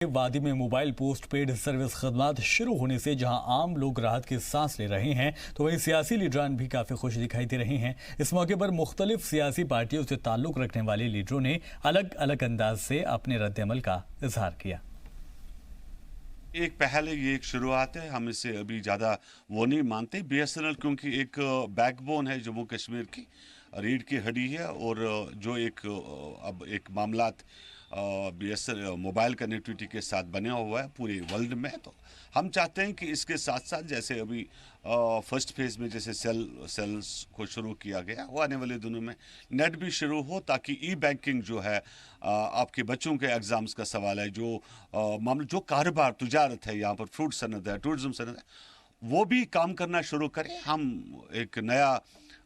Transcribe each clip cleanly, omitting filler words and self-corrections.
वादी में mobile post paid service खदमात शुरू होने से जहां आम लोग राहत की सांस ले रहे हैं, तो वहीं सियासी लीडरान भी काफी खुश दिखाई दे रहे हैं। इस मौके पर मुख्तलिफ सियासी पार्टियों से ताल्लुक रखने वाले लीडरों ने अलग अलग अंदाज से अपने रद्द-ए-अमल का इजहार किया। एक पहले ये एक शुरुआत है, हम इसे अभी ज़्यादा वो नहीं मानते। बीएसएनएल क्योंकि एक बैकबोन है जम्मू कश्मीर की, रीढ़ की हड्डी है, और जो एक अब एक मामलात बीएसएनएल मोबाइल कनेक्टिविटी के साथ बना हुआ है पूरे वर्ल्ड में, तो हम चाहते हैं कि इसके साथ साथ जैसे अभी फर्स्ट फेज में जैसे सेल्स को शुरू किया गया, वो आने वाले दिनों में नेट भी शुरू हो, ताकि ई बैंकिंग जो है आपके बच्चों के एग्ज़ाम्स का सवाल है, जो मामला जो कारोबार तुजारत है, यहाँ पर फ्रूट सनत है, टूरिज्म सनत है, वो भी काम करना शुरू करें। हम एक नया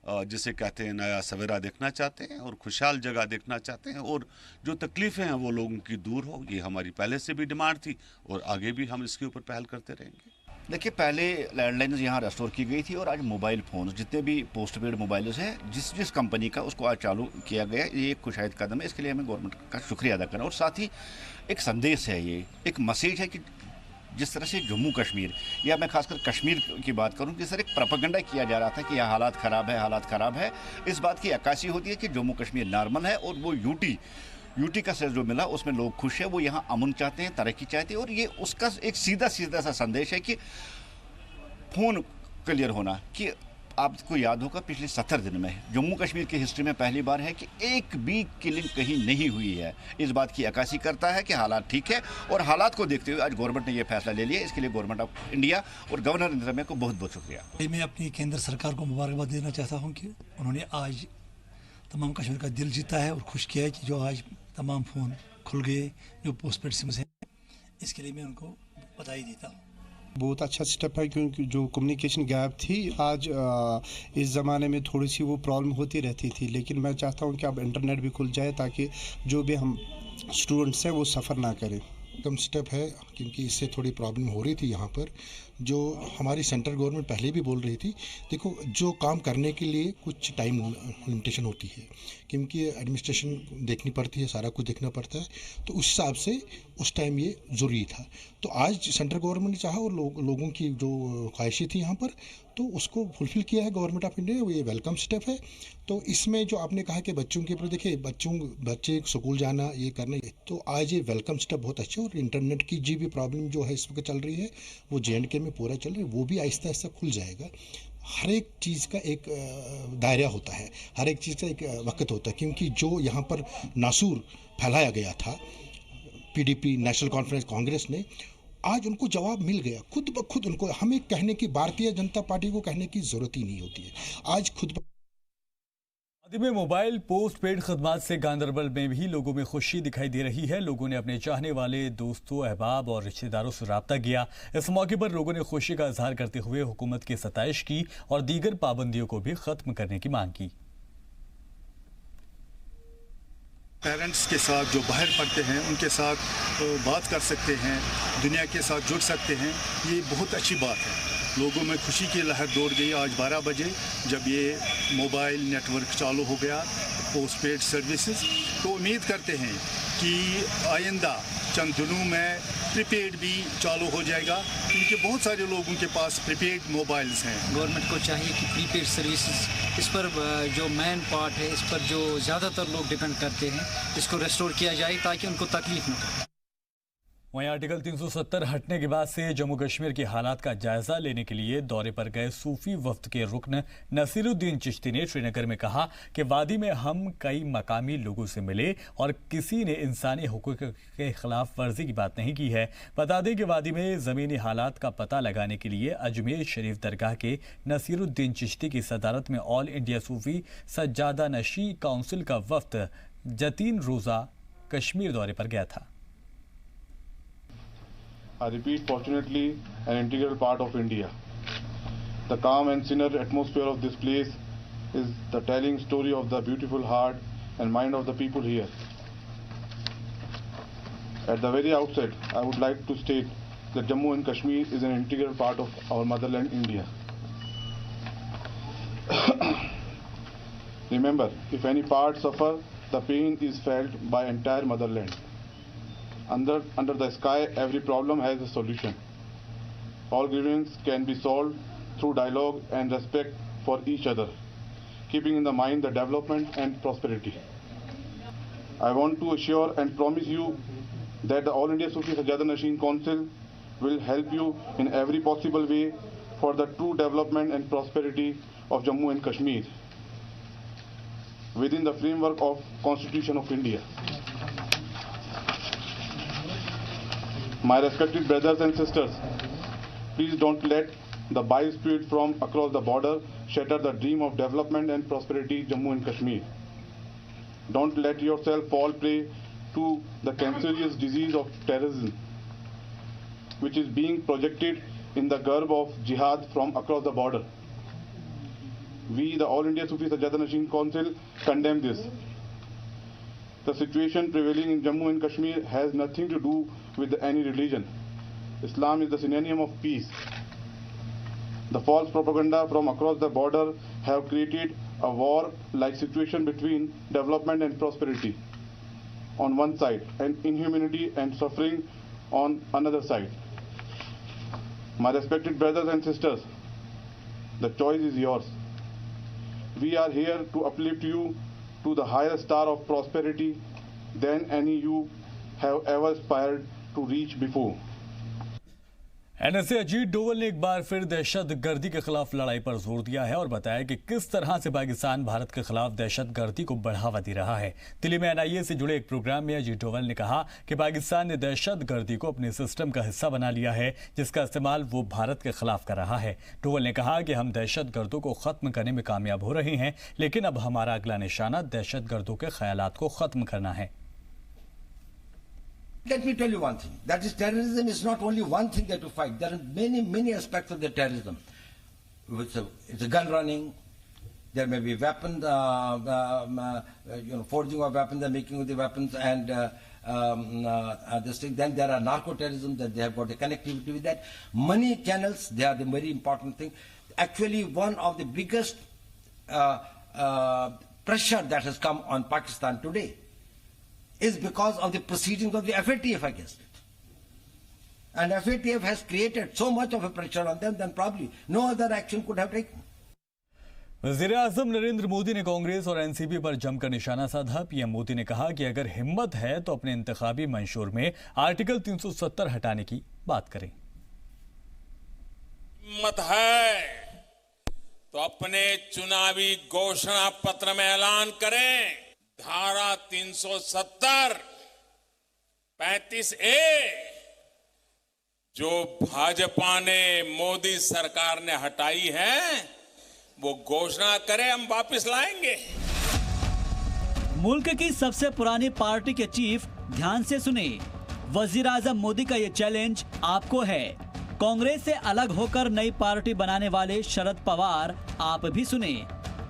जिसे कहते हैं नया सवेरा देखना चाहते हैं और खुशहाल जगह देखना चाहते हैं, और जो तकलीफ़ें हैं वो लोगों की दूर हो। ये हमारी पहले से भी डिमांड थी और आगे भी हम इसके ऊपर पहल करते रहेंगे। देखिए, पहले लैंडलाइन्स यहाँ रेस्टोर की गई थी और आज मोबाइल फ़ोन जितने भी पोस्ट पेड मोबाइल्स हैं जिस कंपनी का, उसको आज चालू किया गया। ये एक खुशाइद कदम है, इसके लिए हमें गवर्नमेंट का शुक्रिया अदा करना। और साथ ही एक संदेश है, ये एक मैसेज है कि जिस तरह से जम्मू कश्मीर, या मैं खासकर कश्मीर की बात करूं, जिस तरह एक प्रोपेगेंडा किया जा रहा था कि यह हालात ख़राब है, इस बात की अक्कासी होती है कि जम्मू कश्मीर नॉर्मल है, और वो यूटी का सेल जो मिला उसमें लोग खुश हैं, वो यहाँ अमन चाहते हैं, तरक्की चाहते हैं। और ये उसका एक सीधा सा संदेश है कि फ़ोन क्लियर होना, कि आपको याद होगा पिछले 70 दिन में जम्मू कश्मीर की हिस्ट्री में पहली बार है कि एक भी किलिंग कहीं नहीं हुई है। इस बात की अक्कासी करता है कि हालात ठीक है, और हालात को देखते हुए आज गवर्नमेंट ने यह फैसला ले लिया। इसके लिए गवर्नमेंट ऑफ इंडिया और गवर्नर इंतजामिया को बहुत बहुत शुक्रिया। मैं अपनी केंद्र सरकार को मुबारकबाद देना चाहता हूँ कि उन्होंने आज तमाम कश्मीर का दिल जीता है और खुश किया है कि जो आज तमाम फ़ोन खुल गए जो पोस्ट पेड सिम्स हैं, इसके लिए मैं उनको बधाई देता हूँ। बहुत अच्छा स्टेप है, क्योंकि जो कम्युनिकेशन गैप थी आज इस ज़माने में थोड़ी सी वो प्रॉब्लम होती रहती थी, लेकिन मैं चाहता हूँ कि अब इंटरनेट भी खुल जाए ताकि जो भी हम स्टूडेंट्स हैं वो सफ़र ना करें। कम स्टेप है, क्योंकि इससे थोड़ी प्रॉब्लम हो रही थी यहाँ पर। जो हमारी सेंट्रल गवर्नमेंट पहले भी बोल रही थी, देखो जो काम करने के लिए कुछ टाइम लिमिटेशन होती है, क्योंकि एडमिनिस्ट्रेशन देखनी पड़ती है, सारा कुछ देखना पड़ता है, तो उस हिसाब से उस टाइम ये ज़रूरी था। तो आज सेंट्रल गवर्नमेंट ने चाहा और लोगों की जो ख्वाहिशें थी यहाँ पर, तो उसको फुलफ़िल किया है गवर्नमेंट ऑफ इंडिया। ये वेलकम स्टेप है। तो इसमें जो आपने कहा कि बच्चों के ऊपर, देखिए बच्चे स्कूल जाना, ये करना, तो आज ये वेलकम स्टेप बहुत अच्छा है। और इंटरनेट की जी भी प्रॉब्लम जो है इस वक्त चल रही है, वो JNK में पूरा चल रही है, वो भी आहिस्ता आहिस्ता खुल जाएगा। हर एक चीज़ का एक दायरा होता है, हर एक चीज़ का एक वक्त होता है, क्योंकि जो यहाँ पर नासूर फैलाया गया था PDP नेशनल कॉन्फ्रेंस कांग्रेस ने, आज उनको जवाब मिल गया खुद ब खुद। उनको हमें कहने की, भारतीय जनता पार्टी को कहने की ज़रूरत ही नहीं होती है, आज खुद वादी में मोबाइल पोस्ट पेड खदमात से गांदरबल में भी लोगों में खुशी दिखाई दे रही है। लोगों ने अपने चाहने वाले दोस्तों, अहबाब और रिश्तेदारों से रब्ता किया। इस मौके पर लोगों ने खुशी का इजहार करते हुए हुकूमत की सताइश की और दीगर पाबंदियों को भी खत्म करने की मांग की। पेरेंट्स के साथ जो बाहर पढ़ते हैं उनके साथ बात कर सकते हैं, दुनिया के साथ जुड़ सकते हैं, ये बहुत अच्छी बात है। लोगों में खुशी की लहर दौड़ गई आज 12 बजे जब ये मोबाइल नेटवर्क चालू हो गया, पोस्ट पेड सर्विसेज। तो उम्मीद करते हैं कि आइंदा चंद दिनों में प्रीपेड भी चालू हो जाएगा, क्योंकि बहुत सारे लोगों के पास प्रीपेड मोबाइल्स हैं। गवर्नमेंट को चाहिए कि प्रीपेड सर्विसेज, इस पर जो मेन पार्ट है, इस पर जो ज़्यादातर लोग डिपेंड करते हैं, इसको रेस्टोर किया जाए ताकि उनको तकलीफ न हो। वहीं आर्टिकल 370 हटने के बाद से जम्मू कश्मीर के हालात का जायजा लेने के लिए दौरे पर गए सूफी वफ्द के रुकन नसीरुद्दीन चिश्ती ने श्रीनगर में कहा कि वादी में हम कई मकामी लोगों से मिले और किसी ने इंसानी हुकूक के खिलाफ वर्जी की बात नहीं की है। बता दें कि वादी में ज़मीनी हालात का पता लगाने के लिए अजमेर शरीफ दरगाह के नसीरुद्दीन चिश्ती की सदारत में ऑल इंडिया सूफी सज्जादा नशी काउंसिल का वफ्द जतीन रोज़ा कश्मीर दौरे पर गया था। I repeat, fortunately, an integral part of India. The calm and serene atmosphere of this place is the telling story of the beautiful heart and mind of the people here. At the very outset, I would like to state that Jammu and Kashmir is an integral part of our motherland, India. Remember, if any part suffer, the pain is felt by entire motherland. under the sky, every problem has a solution. All grievances can be solved through dialogue and respect for each other, keeping in the mind the development and prosperity. I want to assure and promise you that the All India Sufi Sajjada Nashin Council will help you in every possible way for the true development and prosperity of Jammu and Kashmir within the framework of Constitution of India. My respected brothers and sisters, please don't let the biased spirit from across the border shatter the dream of development and prosperity Jammu and Kashmir. Don't let yourself fall prey to the cancerous disease of terrorism, which is being projected in the garb of jihad from across the border. We, the All India Sufi Sajjada Nashin Council, condemn this. The situation prevailing in Jammu and Kashmir has nothing to do with any religion. Islam is the synonym of peace. The false propaganda from across the border have created a war-like situation between development and prosperity on one side and inhumanity and suffering on another side. My respected brothers and sisters, the choice is yours. We are here to uplift you to the higher star of prosperity than any you have ever aspired to reach before. NSA Ajit Doval ने एक बार फिर दहशतगर्दी के खिलाफ लड़ाई पर जोर दिया है और बताया कि किस तरह से पाकिस्तान भारत के खिलाफ दहशतगर्दी को बढ़ावा दे रहा है। दिल्ली में एनआईए से जुड़े एक प्रोग्राम में अजीत डोवल ने कहा कि पाकिस्तान ने दहशतगर्दी को अपने सिस्टम का हिस्सा बना लिया है, जिसका इस्तेमाल वो भारत के खिलाफ कर रहा है। डोवल ने कहा कि हम दहशतगर्दों को खत्म करने में कामयाब हो रहे हैं, लेकिन अब हमारा अगला निशाना दहशतगर्दों के ख्यालात को खत्म करना है। Let me tell you one thing. That is, terrorism is not only one thing that you fight. There are many aspects of the terrorism. It's a gun running. There may be weapon, forging of weapons, the making of the weapons, and this thing. Then there are narco-terrorism. That they have got a connectivity with that. Money channels. They are the very important thing. Actually, one of the biggest pressure that has come on Pakistan today is because of the proceedings of the FATF against it. And FATF has created so much of a pressure on them that probably no other action could have taken. वज़ीर-ए-आज़म नरेंद्र मोदी ने कांग्रेस और NCP पर जमकर निशाना साधा। PM Modi ने कहा कि अगर हिम्मत है तो अपने इंतखाबी मंशूर में आर्टिकल 370 हटाने की बात करें। हिम्मत है तो अपने चुनावी घोषणा पत्र में ऐलान करें, धारा 370 35A जो भाजपा ने, मोदी सरकार ने हटाई है, वो घोषणा करें, हम वापस लाएंगे। मुल्क की सबसे पुरानी पार्टी के चीफ ध्यान से सुने, वजीर आजम मोदी का ये चैलेंज आपको है। कांग्रेस से अलग होकर नई पार्टी बनाने वाले शरद पवार आप भी सुने,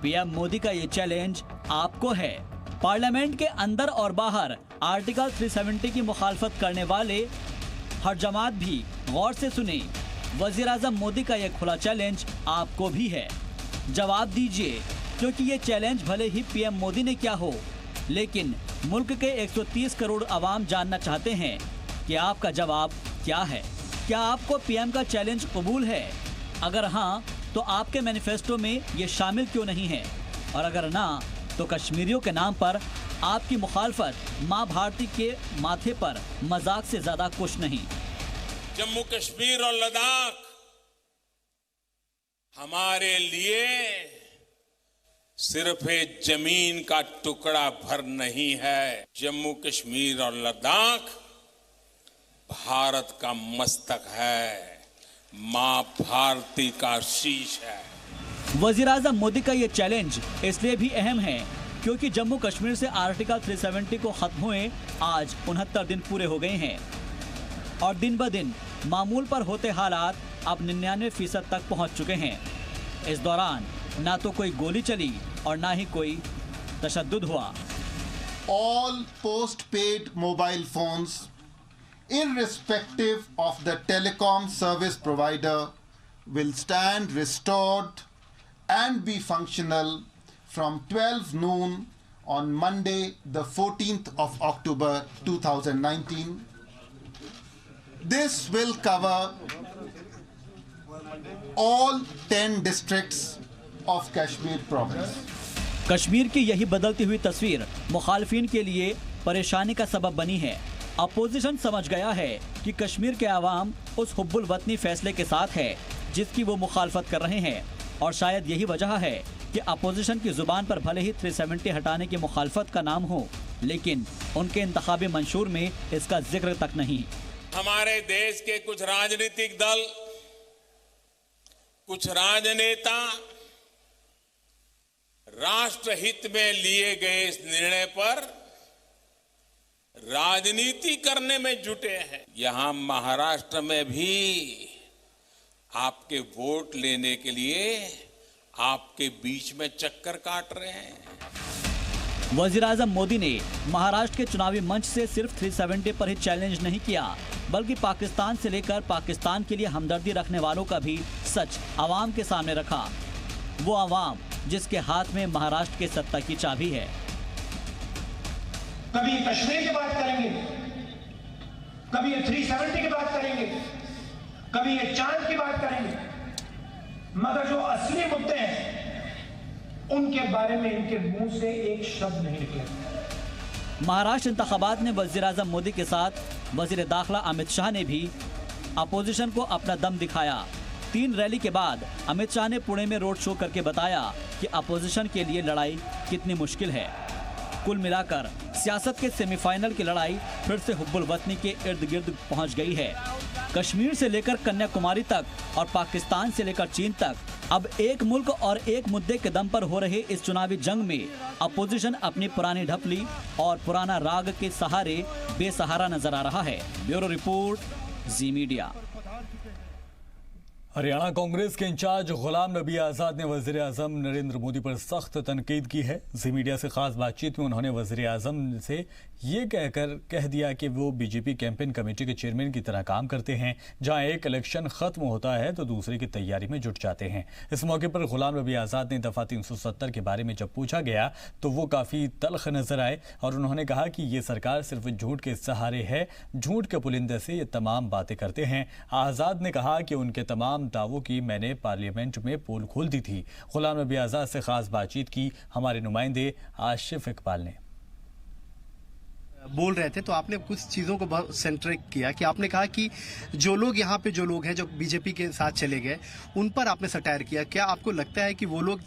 पीएम मोदी का ये चैलेंज आपको है। पार्लियामेंट के अंदर और बाहर आर्टिकल 370 की मुखालफत करने वाले हर जमात भी गौर से सुने, वजीर आजम मोदी का ये खुला चैलेंज आपको भी है। जवाब दीजिए, क्योंकि ये चैलेंज भले ही पीएम मोदी ने क्या हो, लेकिन मुल्क के 130 करोड़ अवाम जानना चाहते हैं कि आपका जवाब क्या है। क्या आपको पीएम का चैलेंज कबूल है? अगर हाँ, तो आपके मैनिफेस्टो में ये शामिल क्यों नहीं है? और अगर ना, तो कश्मीरियों के नाम पर आपकी मुखालफत माँ भारती के माथे पर मजाक से ज्यादा कुछ नहीं। जम्मू कश्मीर और लद्दाख हमारे लिए सिर्फ एक जमीन का टुकड़ा भर नहीं है। जम्मू कश्मीर और लद्दाख भारत का मस्तक है, माँ भारती का शीश है। वजीर आजम मोदी का ये चैलेंज इसलिए भी अहम है क्योंकि जम्मू कश्मीर से आर्टिकल 370 को खत्म हुए आज 69 दिन पूरे हो गए हैं और दिन ब दिन मामूल पर होते हालात अब 99% तक पहुंच चुके हैं। इस दौरान ना तो कोई गोली चली और ना ही कोई तशद्दुद हुआ। All post-paid mobile phones, irrespective of the telecom service provider, will stand restored and be functional from 12 noon on Monday, the 14th of October 2019. This will cover all 10 districts of Kashmir province. Kashmir की यही बदलती हुई तस्वीर मुखालफिन के लिए परेशानी का सबब बनी है। अपोजिशन समझ गया है कि कश्मीर के आवाम उस हुब्बुल वतनी फैसले के साथ है जिसकी वो मुखालफत कर रहे हैं, और शायद यही वजह है कि अपोजिशन की जुबान पर भले ही 370 हटाने की मुखालफत का नाम हो, लेकिन उनके इंतखाबी मंशूर में इसका जिक्र तक नहीं। हमारे देश के कुछ राजनीतिक दल, कुछ राजनेता राष्ट्रहित में लिए गए इस निर्णय पर राजनीति करने में जुटे हैं। यहां महाराष्ट्र में भी आपके वोट लेने के लिए आपके बीच में चक्कर काट रहे हैं। वजीर आजम मोदी ने महाराष्ट्र के चुनावी मंच से सिर्फ 370 पर ही चैलेंज नहीं किया, बल्कि पाकिस्तान से लेकर पाकिस्तान के लिए हमदर्दी रखने वालों का भी सच आवाम के सामने रखा। वो आवाम जिसके हाथ में महाराष्ट्र के सत्ता की चाबी है। कभी कश्मीर की बात करेंगे, कभी ये 370 की बात करेंगे, कभी ये चांद की बात करेंगे, मगर जो असली मुद्दे हैं उनके बारे में इनके मुंह से एक शब्द नहीं निकला। महाराष्ट्र इंतखाबात में वजीर आजम मोदी के साथ वजीर दाखिला अमित शाह ने भी अपोजिशन को अपना दम दिखाया। 3 रैली के बाद अमित शाह ने पुणे में रोड शो करके बताया कि अपोजिशन के लिए लड़ाई कितनी मुश्किल है। कुल मिलाकर सियासत के सेमीफाइनल की लड़ाई फिर से हुब्बुल वतनी के इर्द गिर्द पहुंच गई है। कश्मीर से लेकर कन्याकुमारी तक और पाकिस्तान से लेकर चीन तक अब एक मुल्क और एक मुद्दे के दम पर हो रहे इस चुनावी जंग में अपोजिशन अपनी पुरानी ढपली और पुराना राग के सहारे बेसहारा नजर आ रहा है। ब्यूरो रिपोर्ट, जी मीडिया। हरियाणा कांग्रेस के इंचार्ज गुलाम नबी आज़ाद ने वज़ीर आज़म नरेंद्र मोदी पर सख्त तनकीद की है। जी मीडिया से खास बातचीत में उन्होंने वज़ीर आज़म से ये कह दिया कि वो बीजेपी कैंपेन कमेटी के चेयरमैन की तरह काम करते हैं, जहां एक इलेक्शन खत्म होता है तो दूसरे की तैयारी में जुट जाते हैं। इस मौके पर गुलाम नबी आज़ाद ने दफ़ा 370 के बारे में जब पूछा गया तो वो काफ़ी तल्ख नजर आए और उन्होंने कहा कि ये सरकार सिर्फ झूठ के सहारे है, झूठ के पुलिंदे से ये तमाम बातें करते हैं। आज़ाद ने कहा कि उनके तमाम दावों की मैंने पार्लियामेंट में पोल खोल दी थी। गुलाम नबी आज़ाद से खास बातचीत की हमारे नुमाइंदे आशिफ इकबाल ने। बोल रहे थे तो आपने कुछ चीज़ों को बहुत सेंट्रिक किया कि आपने कहा कि जो लोग यहाँ पे जो लोग हैं जो बीजेपी के साथ चले गए उन पर आपने सटायर किया। क्या आपको लगता है कि वो लोग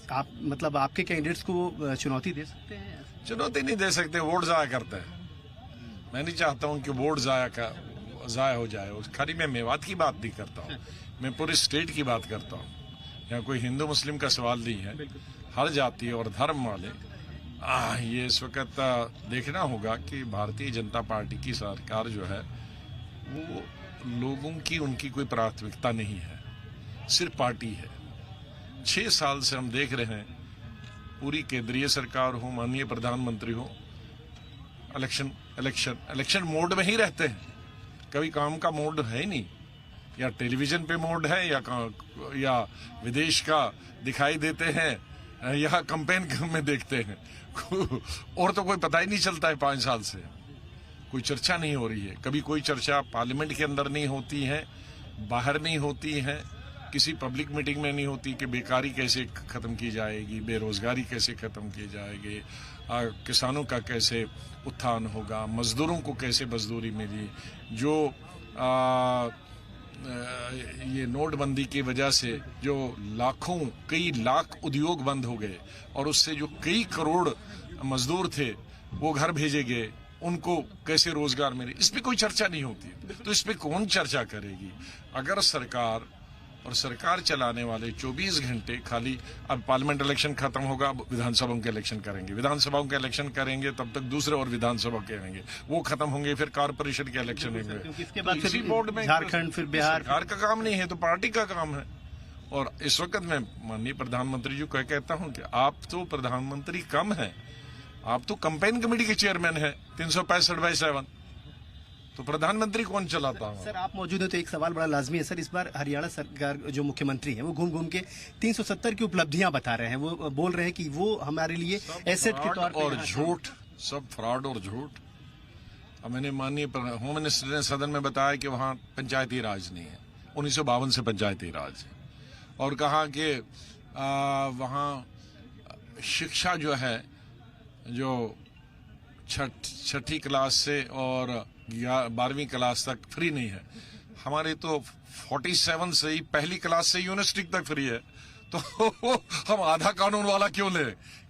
मतलब आपके कैंडिडेट्स को चुनौती दे सकते हैं? चुनौती नहीं दे सकते, वोट जाया करते हैं। मैं नहीं चाहता हूँ कि वोट जाया हो जाए। खाली मैं मेवात की बात नहीं करता हूँ, मैं पूरे स्टेट की बात करता हूँ। यहाँ कोई हिंदू मुस्लिम का सवाल नहीं है। हर जाति और धर्म वाले ये इस वक्त देखना होगा कि भारतीय जनता पार्टी की सरकार जो है वो लोगों की उनकी कोई प्राथमिकता नहीं है, सिर्फ पार्टी है। 6 साल से हम देख रहे हैं पूरी केंद्रीय सरकार हो, माननीय प्रधानमंत्री हो, इलेक्शन मोड में ही रहते हैं। कभी काम का मोड है ही नहीं। या टेलीविजन पे मोड है या विदेश का दिखाई देते हैं या कैंपेन में देखते हैं और तो कोई पता ही नहीं चलता है। 5 साल से कोई चर्चा नहीं हो रही है। कभी कोई चर्चा पार्लियामेंट के अंदर नहीं होती है, बाहर नहीं होती है, किसी पब्लिक मीटिंग में नहीं होती कि बेकारी कैसे खत्म की जाएगी, बेरोजगारी कैसे खत्म की जाएगी, किसानों का कैसे उत्थान होगा, मजदूरों को कैसे मजदूरी मिली। जो ये नोटबंदी की वजह से जो कई लाख उद्योग बंद हो गए और उससे जो कई करोड़ मजदूर थे वो घर भेजे गए, उनको कैसे रोजगार मिले, इस पे कोई चर्चा नहीं होती। तो इस पे कौन चर्चा करेगी? अगर सरकार और सरकार चलाने वाले 24 घंटे खाली अब पार्लियामेंट इलेक्शन खत्म होगा, विधानसभाओं के इलेक्शन करेंगे, विधानसभाओं के इलेक्शन करेंगे, तब तक दूसरे और विधानसभा के रहेंगे, वो खत्म होंगे, फिर कारपोरेशन के इलेक्शन होंगे। इसके बाद इसी बोर्ड में झारखंड, फिर बिहार। सरकार का काम नहीं है तो पार्टी का काम है। और इस वक्त मैं माननीय प्रधानमंत्री जी को कहता हूँ कि आप तो प्रधानमंत्री कम है, आप तो कैंपेन कमेटी के चेयरमैन है 365/7, तो प्रधानमंत्री कौन चलाता है? सर आप मौजूद है तो एक सवाल बड़ा लाजमी है सर। इस बार हरियाणा सरकार जो मुख्यमंत्री हैं वो घूम घूम के 370 की उपलब्धियां बता रहे हैं। वो बोल रहे हैं कि वो हमारे लिए एसेट के तौर पर और झूठ, सब फ्रॉड और झूठ। और मैंने माननीय होम मिनिस्टर ने सदन में बताया कि वहाँ पंचायती राज नहीं है, 1952 से पंचायती राज है, और कहा कि वहाँ शिक्षा जो है जो छठी क्लास से और 12वीं क्लास तक फ्री नहीं है। हमारे तो 47 से ही पहली क्लास से यूनिवर्सिटी तक फ्री है, तो हम आधा कानून वाला क्यों ले?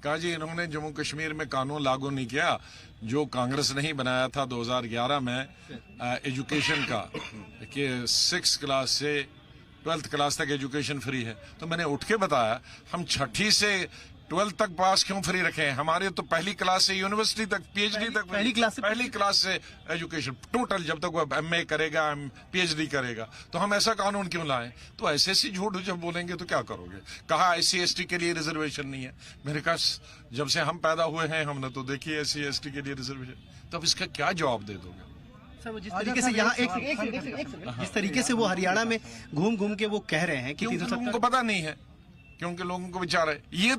कहा जी इन्होंने जम्मू कश्मीर में कानून लागू नहीं किया जो कांग्रेस ने ही बनाया था 2011 में एजुकेशन का, कि 6 क्लास से 12th क्लास तक एजुकेशन फ्री है। तो मैंने उठ के बताया हम छठी से 12th तक पास क्यों फ्री रखे हैं? हमारे तो पहली क्लास से यूनिवर्सिटी तक, PhD तक पहली क्लास से एजुकेशन टोटल, जब तक वो MA करेगा, PhD करेगा। तो हम ऐसा कानून क्यों लाएं? तो ऐसे ऐसी झूठ जब बोलेंगे तो क्या करोगे? कहा SC ST के लिए रिजर्वेशन नहीं है। मेरे कहा जब से हम पैदा हुए हैं हमने तो देखी SC ST के लिए रिजर्वेशन, तो अब इसका क्या जवाब दे दोगे? जिस तरीके से यहाँ जिस तरीके से वो हरियाणा में घूम घूम के वो कह रहे हैं कि लोगों को पता नहीं है, क्योंकि लोगों को विचार है। ये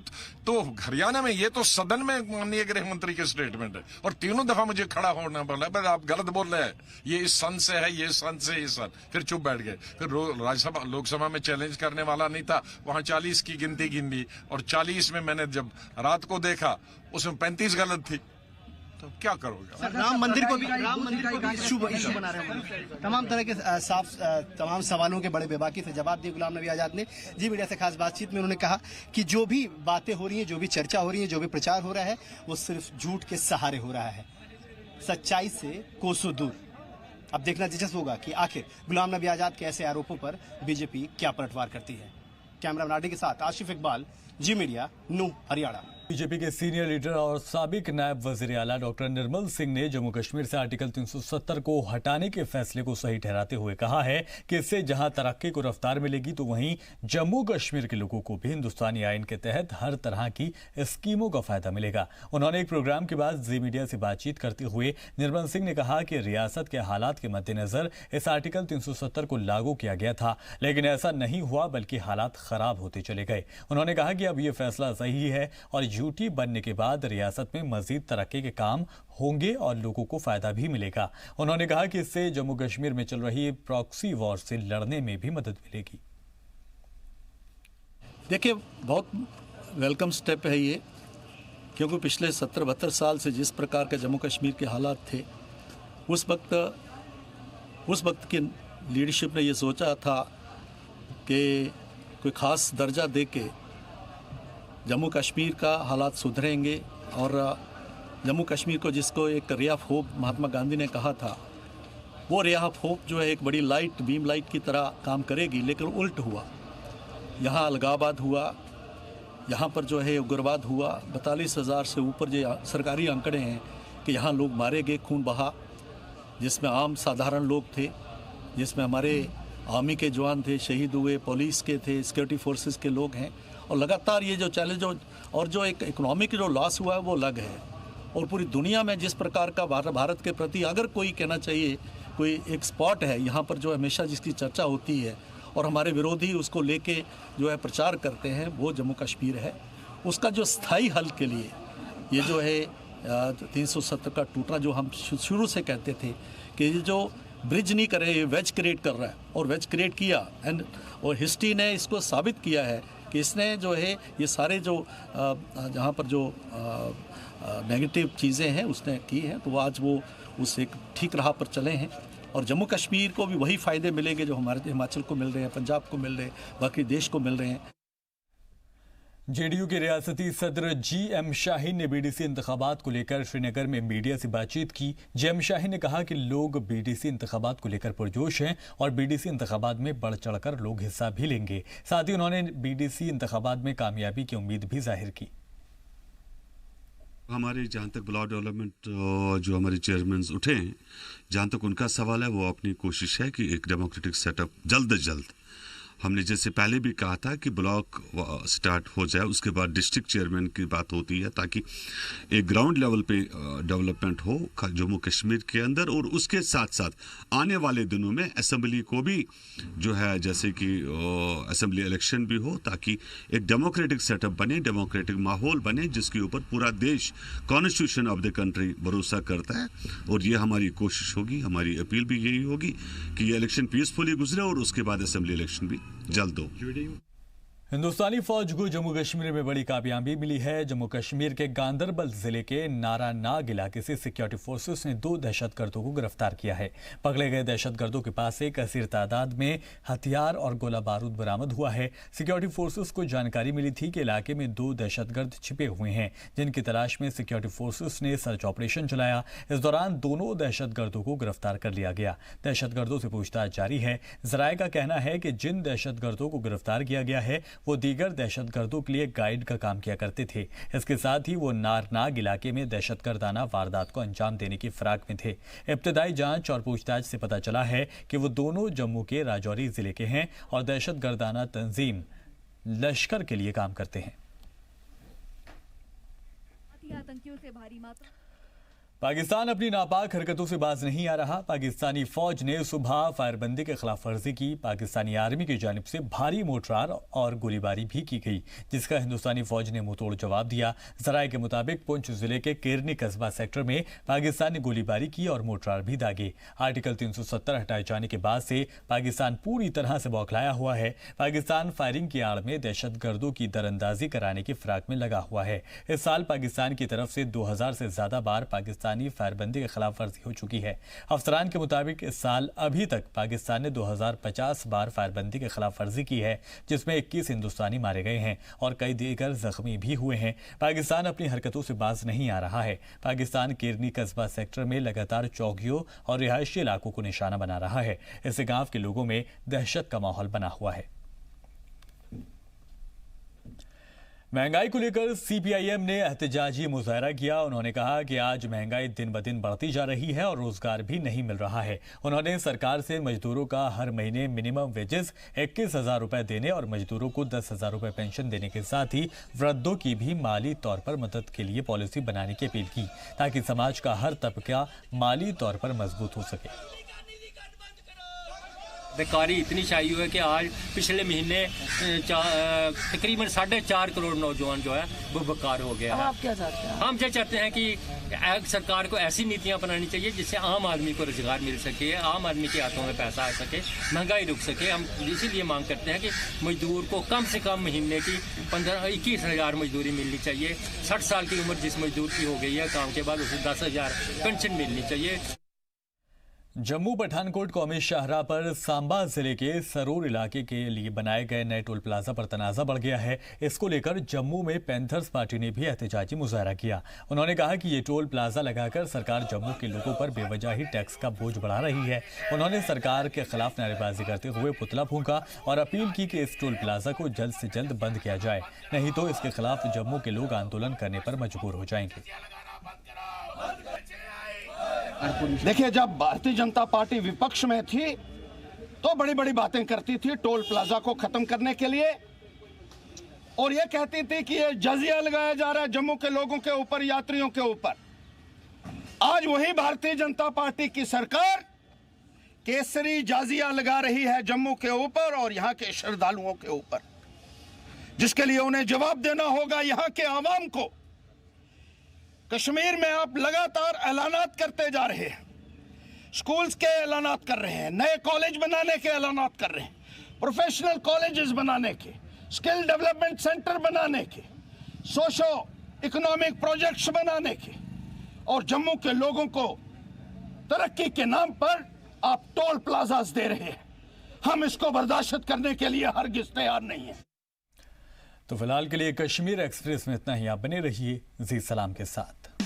तो हरियाणा में, ये तो सदन में माननीय गृह मंत्री के स्टेटमेंट है, और तीनों दफा मुझे खड़ा होना पड़ा, पर आप गलत बोल रहे हैं, ये इस सन से है, ये सन से, ये सन। फिर चुप बैठ गए। फिर राज्यसभा लोकसभा में चैलेंज करने वाला नहीं था, वहां 40 की गिनती गिनी, और 40 में मैंने जब रात को देखा उसमें 35 गलत थी। तो क्या करोगे? राम मंदिर को भी इशू बना रहे हैं। तमाम तरह के तमाम सवालों के बड़े बेबाकी से जवाब दिए गुलाम नबी आजाद ने। जी मीडिया से खास बातचीत में उन्होंने कहा कि जो भी बातें हो रही हैं, जो भी चर्चा हो रही है, जो भी प्रचार हो रहा है, वो सिर्फ झूठ के सहारे हो रहा है, सच्चाई से कोसों दूर। अब देखना दिलचस्प होगा कि आखिर गुलाम नबी आजाद के ऐसे आरोपों पर बीजेपी क्या पलटवार करती है। कैमरा नाडी के साथ आशिफ इकबाल, जी मीडिया, नूह, हरियाणा। बीजेपी के सीनियर लीडर और साबिक नायब वजीर आला डॉक्टर निर्मल सिंह ने जम्मू कश्मीर से आर्टिकल 370 को हटाने के फैसले को सही ठहराते हुए कहा है कि इससे जहां तरक्की को रफ्तार मिलेगी तो वहीं जम्मू कश्मीर के लोगों को भी हिंदुस्तानी आइन के तहत हर तरह की स्कीमों का फायदा मिलेगा। उन्होंने एक प्रोग्राम के बाद जी मीडिया से बातचीत करते हुए निर्मल सिंह ने कहा कि रियासत के हालात के मद्देनजर इस आर्टिकल 370 को लागू किया गया था, लेकिन ऐसा नहीं हुआ बल्कि हालात खराब होते चले गए। उन्होंने कहा कि अब ये फैसला सही है और यूटी बनने के बाद रियासत में मजीद तरक्की के काम होंगे और लोगों को फायदा भी मिलेगा। उन्होंने कहा कि इससे जम्मू कश्मीर में चल रही प्रॉक्सी वॉर से लड़ने में भी मदद मिलेगी। देखिए, बहुत वेलकम स्टेप है ये, क्योंकि पिछले 70-72 साल से जिस प्रकार के जम्मू कश्मीर के हालात थे, उस वक्त की लीडरशिप ने ये सोचा था कि कोई ख़ास दर्जा दे के जम्मू कश्मीर का हालात सुधरेंगे, और जम्मू कश्मीर को जिसको एक ray of hope Mahatma Gandhi ने कहा था, वो रे ऑफ होप जो है एक बड़ी लाइट, बीम लाइट की तरह काम करेगी, लेकिन उल्ट हुआ। यहाँ अलगाववाद हुआ, यहाँ पर जो है उग्रवाद हुआ। 42,000 से ऊपर जो सरकारी आंकड़े हैं कि यहाँ लोग मारे गए, खून बहा, जिसमें आम साधारण लोग थे, जिसमें हमारे आर्मी के जवान थे, शहीद हुए, पुलिस के थे, सिक्योरिटी फोर्सेस के लोग हैं। और लगातार ये जो चैलेंज और जो एक इकोनॉमिक जो लॉस हुआ है वो अलग है। और पूरी दुनिया में जिस प्रकार का भारत के प्रति अगर कोई कहना चाहिए कोई एक स्पॉट है यहाँ पर जो हमेशा जिसकी चर्चा होती है और हमारे विरोधी उसको लेके जो है प्रचार करते हैं, वो जम्मू कश्मीर है। उसका जो स्थायी हल के लिए ये जो है 370 का टूटना, जो हम शुरू से कहते थे कि ये जो ब्रिज नहीं करे, ये वेज क्रिएट कर रहा है, और वेज क्रिएट किया। और हिस्ट्री ने इसको साबित किया है कि इसने जो है ये सारे जो जहाँ पर जो नेगेटिव चीज़ें हैं उसने की हैं, तो आज वो उस एक ठीक राह पर चले हैं। और जम्मू कश्मीर को भी वही फ़ायदे मिलेंगे जो हमारे हिमाचल को मिल रहे हैं, पंजाब को मिल रहे हैं, बाकी देश को मिल रहे हैं। जेडीयू के रियासती सदर GM शाहीन ने BDC इंतखाबात को लेकर श्रीनगर में मीडिया से बातचीत की। GM शाहीन ने कहा कि लोग BDC इंतखाबात को लेकर पुरजोश हैं और BDC इंतखाबात में बढ़ चढ़कर लोग हिस्सा भी लेंगे। साथ ही उन्होंने BDC इंतखाबात में कामयाबी की उम्मीद भी जाहिर की। हमारे जहाँ तक ब्लॉक डेवलपमेंट जो हमारे चेयरमैन उठे हैं, जहाँ तक उनका सवाल है, वो अपनी कोशिश है कि एक डेमोक्रेटिक सेटअप जल्द से जल्द हमने जैसे पहले भी कहा था कि ब्लॉक स्टार्ट हो जाए, उसके बाद डिस्ट्रिक्ट चेयरमैन की बात होती है, ताकि एक ग्राउंड लेवल पे डेवलपमेंट हो जम्मू कश्मीर के अंदर। और उसके साथ साथ आने वाले दिनों में असेंबली को भी जो है जैसे कि असेंबली इलेक्शन भी हो, ताकि एक डेमोक्रेटिक सेटअप बने, डेमोक्रेटिक माहौल बने, जिसके ऊपर पूरा देश कॉन्स्टिट्यूशन ऑफ द कंट्री भरोसा करता है। और ये हमारी कोशिश होगी, हमारी अपील भी यही होगी कि ये इलेक्शन पीसफुली गुजरे और उसके बाद असेंबली इलेक्शन भी जल्द हो। हिंदुस्तानी फौज को जम्मू कश्मीर में बड़ी कामयाबी मिली है। जम्मू कश्मीर के गांदरबल जिले के नारानाग इलाके से सिक्योरिटी फोर्सेस ने 2 दहशतगर्दों को गिरफ्तार किया है। पकड़े गए दहशतगर्दों के पास से कसीर तादाद में हथियार और गोला बारूद बरामद हुआ है। सिक्योरिटी फोर्सेस को जानकारी मिली थी कि इलाके में 2 दहशतगर्द छिपे हुए हैं, जिनकी तलाश में सिक्योरिटी फोर्सेस ने सर्च ऑपरेशन चलाया। इस दौरान दोनों दहशतगर्दों को गिरफ्तार कर लिया गया। दहशतगर्दों से पूछताछ जारी है। जराये का कहना है कि जिन दहशतगर्दों को गिरफ्तार किया गया है वो दीगर दहशतगर्दों के लिए गाइड का काम किया करते थे। इसके साथ ही वो नारनाग इलाके में दहशतगर्दाना वारदात को अंजाम देने की फिराक में थे। इब्तदाई जांच और पूछताछ से पता चला है कि वो दोनों जम्मू के राजौरी जिले के हैं और दहशतगर्दाना तंजीम लश्कर के लिए काम करते हैं। आतंकियों से भारी मात्रा पाकिस्तान अपनी नापाक हरकतों से बाज नहीं आ रहा। पाकिस्तानी फौज ने सुबह फायरबंदी की खिलाफ वर्जी की। पाकिस्तानी आर्मी की जानिब से भारी मोर्टार और गोलीबारी भी की गई, जिसका हिंदुस्तानी फौज ने मुंहतोड़ जवाब दिया। जराये के मुताबिक पुंछ जिले के केरनी कस्बा सेक्टर में पाकिस्तान ने गोलीबारी की और मोर्टार भी दागे। आर्टिकल 370 हटाए जाने के बाद से पाकिस्तान पूरी तरह से बौखलाया हुआ है। पाकिस्तान फायरिंग की आड़ में दहशतगर्दों की दरअंदाजी कराने की फिराक में लगा हुआ है। इस साल पाकिस्तान की तरफ से 2000 से ज्यादा बार पाकिस्तानी फायरबंदी की खिलाफ वर्जी हो चुकी है। अफसरान के मुताबिक इस साल अभी तक पाकिस्तान ने 2050 बार फायरबंदी की खिलाफ वर्जी की है, जिसमें 21 हिंदुस्तानी मारे गए हैं और कई दीगर जख्मी भी हुए हैं। पाकिस्तान अपनी हरकतों से बाज नहीं आ रहा है। पाकिस्तान केरनी कस्बा सेक्टर में लगातार चौकियों और रिहायशी इलाकों को निशाना बना रहा है। इससे गांव के लोगों में दहशत का माहौल बना हुआ है। महंगाई को लेकर सीपीआईएम ने एहतजाजी मुजाहरा किया। उन्होंने कहा कि आज महंगाई दिन ब दिन बढ़ती जा रही है और रोजगार भी नहीं मिल रहा है। उन्होंने सरकार से मजदूरों का हर महीने मिनिमम वेजेस 21,000 रुपए देने और मजदूरों को 10,000 रुपए पेंशन देने के साथ ही वृद्धों की भी माली तौर पर मदद के लिए पॉलिसी बनाने की अपील की, ताकि समाज का हर तबका माली तौर पर मजबूत हो सके। बेकारी इतनी चाहिए हुई है कि आज पिछले महीने तकरीबन 4.5 करोड़ नौजवान जो है वो बेकार हो गया है। आप क्या चाहते हैं? हम ये चाहते हैं कि सरकार को ऐसी नीतियां अपनानी चाहिए जिससे आम आदमी को रोजगार मिल सके, आम आदमी के हाथों में पैसा आ सके, महंगाई रुक सके। हम इसीलिए मांग करते हैं कि मजदूर को कम से कम महीने की 21,000 मजदूरी मिलनी चाहिए। 60 साल की उम्र जिस मजदूर की हो गई है काम के बाद उसे 10,000 पेंशन मिलनी चाहिए। जम्मू पठानकोट कौमी शाहराह पर सांबा जिले के सरोर इलाके के लिए बनाए गए नए टोल प्लाजा पर तनाजा बढ़ गया है। इसको लेकर जम्मू में पैंथर्स पार्टी ने भी एहतजाजी मुजाहरा किया। उन्होंने कहा कि ये टोल प्लाजा लगाकर सरकार जम्मू के लोगों पर बेवजह ही टैक्स का बोझ बढ़ा रही है। उन्होंने सरकार के खिलाफ नारेबाजी करते हुए पुतला फूंका और अपील की कि इस टोल प्लाजा को जल्द से जल्द बंद किया जाए, नहीं तो इसके खिलाफ जम्मू के लोग आंदोलन करने पर मजबूर हो जाएंगे। देखिए, जब भारतीय जनता पार्टी विपक्ष में थी तो बड़ी बड़ी बातें करती थी टोल प्लाजा को खत्म करने के लिए, और ये कहती थी कि ये जजिया लगाया जा रहा है जम्मू के लोगों के ऊपर, यात्रियों के ऊपर। आज वही भारतीय जनता पार्टी की सरकार केसरी जाजिया लगा रही है जम्मू के ऊपर और यहाँ के श्रद्धालुओं के ऊपर, जिसके लिए उन्हें जवाब देना होगा यहाँ के आवाम को। कश्मीर में आप लगातार ऐलानात करते जा रहे हैं, स्कूल्स के ऐलानात कर रहे हैं, नए कॉलेज बनाने के ऐलानात कर रहे हैं, प्रोफेशनल कॉलेजेस बनाने के, स्किल डेवलपमेंट सेंटर बनाने के, सोशो इकोनॉमिक प्रोजेक्ट्स बनाने के, और जम्मू के लोगों को तरक्की के नाम पर आप टोल प्लाजास दे रहे हैं। हम इसको बर्दाश्त करने के लिए हरगिज तैयार नहीं है। तो फिलहाल के लिए कश्मीर एक्सप्रेस में इतना ही। आप बने रहिए जी सलाम के साथ।